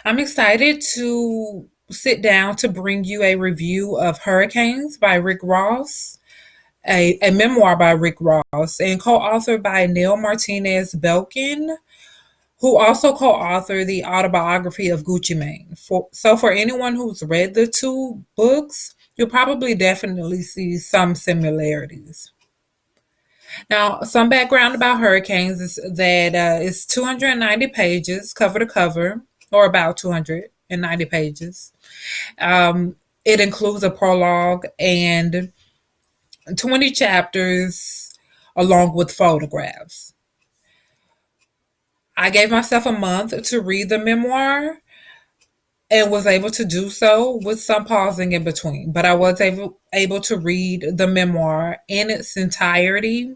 I'm excited to sit down to bring you a review of Hurricanes by Rick Ross, a memoir by Rick Ross, and co authored by Neil Martinez Belkin, who also co authored the autobiography of Gucci Mane. For anyone who's read the two books, you'll probably definitely see some similarities. Now, some background about Hurricanes is that it's 290 pages, cover to cover, or about 290 pages. Um, it includes a prologue and 20 chapters along with photographs. I gave myself a month to read the memoir and was able to do so with some pausing in between. But I was able to read the memoir in its entirety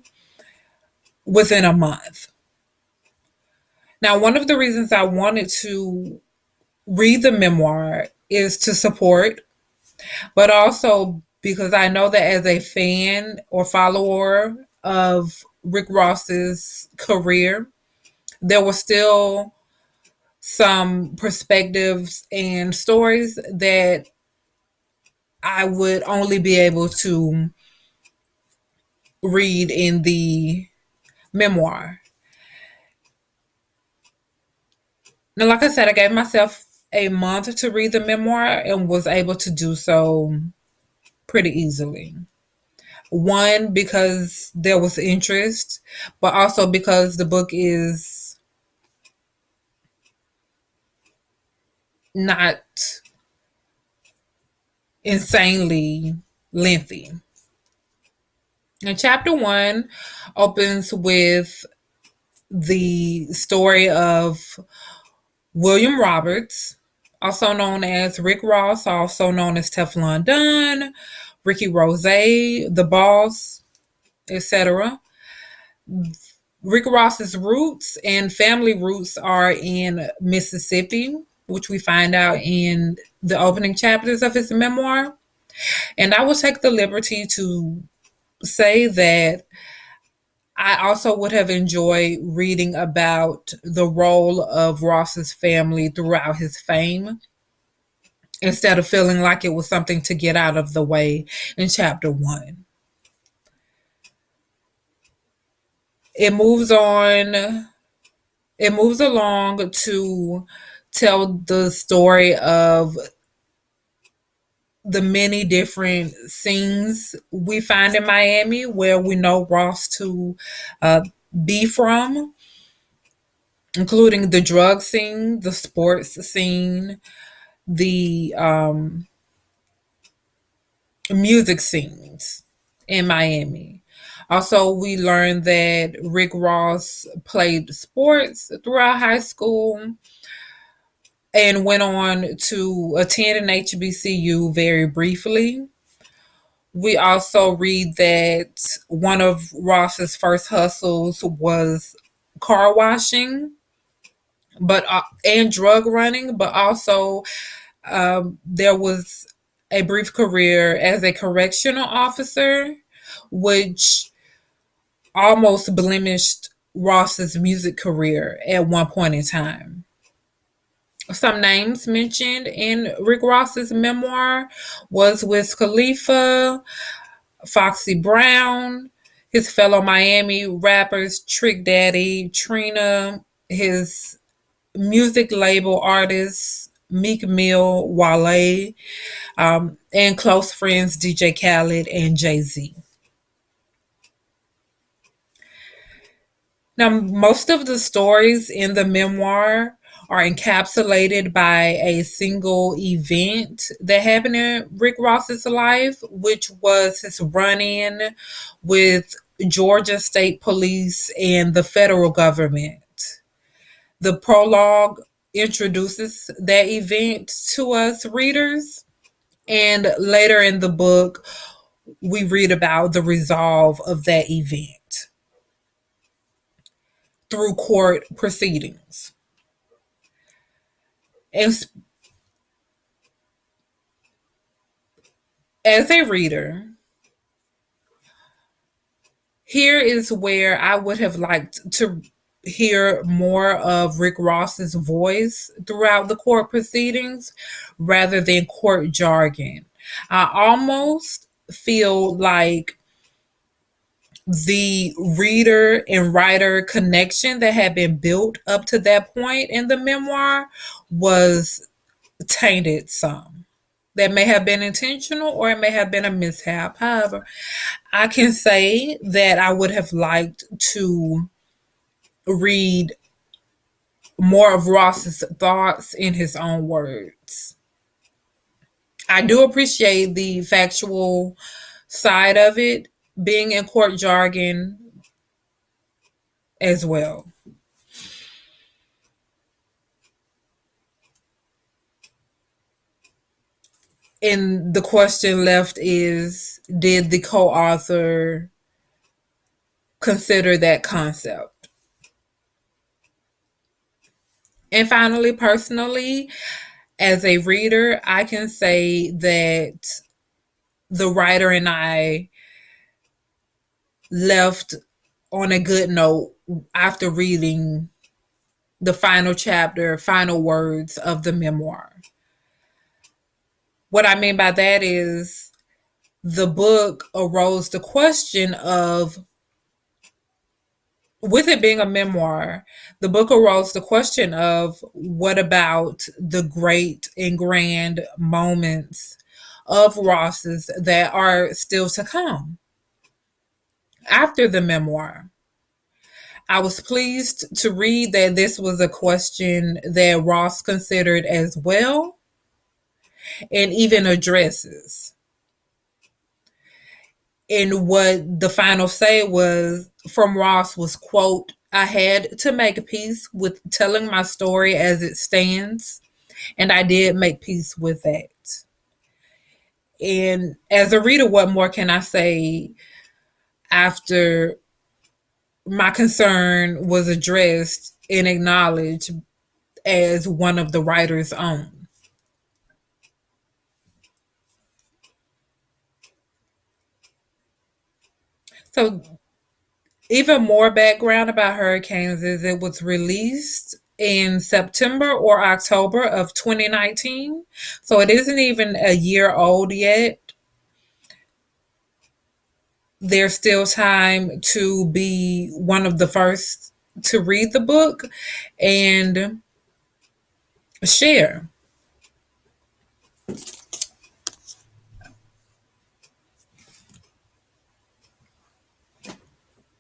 within a month. Now, one of the reasons I wanted to read the memoir is to support, but also because I know that as a fan or follower of Rick Ross's career, there were still some perspectives and stories that I would only be able to read in the memoir. Now, like I said, I gave myself a month to read the memoir and was able to do so pretty easily. One, because there was interest, but also because the book is not insanely lengthy. And chapter one opens with the story of William Roberts, also known as Rick Ross, also known as Teflon Don, Ricky Rose, The Boss, etc. Rick Ross's roots and family roots are in Mississippi, which we find out in the opening chapters of his memoir. And I will take the liberty to say that I also would have enjoyed reading about the role of Ross's family throughout his fame instead of feeling like it was something to get out of the way in chapter one. It moves on, it moves along to tell the story of the many different scenes we find in Miami where we know Ross to uh, be from, including the drug scene, the sports scene, the music scenes in Miami. Also, we learned that Rick Ross played sports throughout high school and went on to attend an HBCU very briefly. We also read that one of Ross's first hustles was car washing, but and drug running, but also there was a brief career as a correctional officer, which almost blemished Ross's music career at one point in time. Some names mentioned in Rick Ross's memoir was Wiz Khalifa, Foxy Brown, his fellow Miami rappers Trick Daddy, Trina, his music label artists Meek Mill, Wale, and close friends DJ Khaled and Jay Z. Now, most of the stories in the memoir are encapsulated by a single event that happened in Rick Ross's life, which was his run in with Georgia State Police and the federal government. The prologue introduces that event to us readers, and later in the book, we read about the resolve of that event through court proceedings. And as a reader, here is where I would have liked to hear more of Rick Ross's voice throughout the court proceedings rather than court jargon. I almost feel like the reader and writer connection that had been built up to that point in the memoir was tainted some. That may have been intentional or it may have been a mishap. However, I can say that I would have liked to read more of Ross's thoughts in his own words. I do appreciate the factual side of it being in court jargon as well. And the question left is, did the co-author consider that concept? And finally, personally, as a reader, I can say that the writer and I left on a good note after reading the final chapter, final words of the memoir. What I mean by that is the book arose the question of, with it being a memoir, the book arose the question of what about the great and grand moments of Ross's that are still to come after the memoir. I was pleased to read that this was a question that Ross considered as well and even addresses. And what the final say was from Ross was, quote, I had to make peace with telling my story as it stands, and I did make peace with that. And as a reader, what more can I say after my concern was addressed and acknowledged as one of the writer's own? So, even more background about Hurricanes is it was released in September or October of 2019. So, it isn't even a year old yet. There's still time to be one of the first to read the book and share.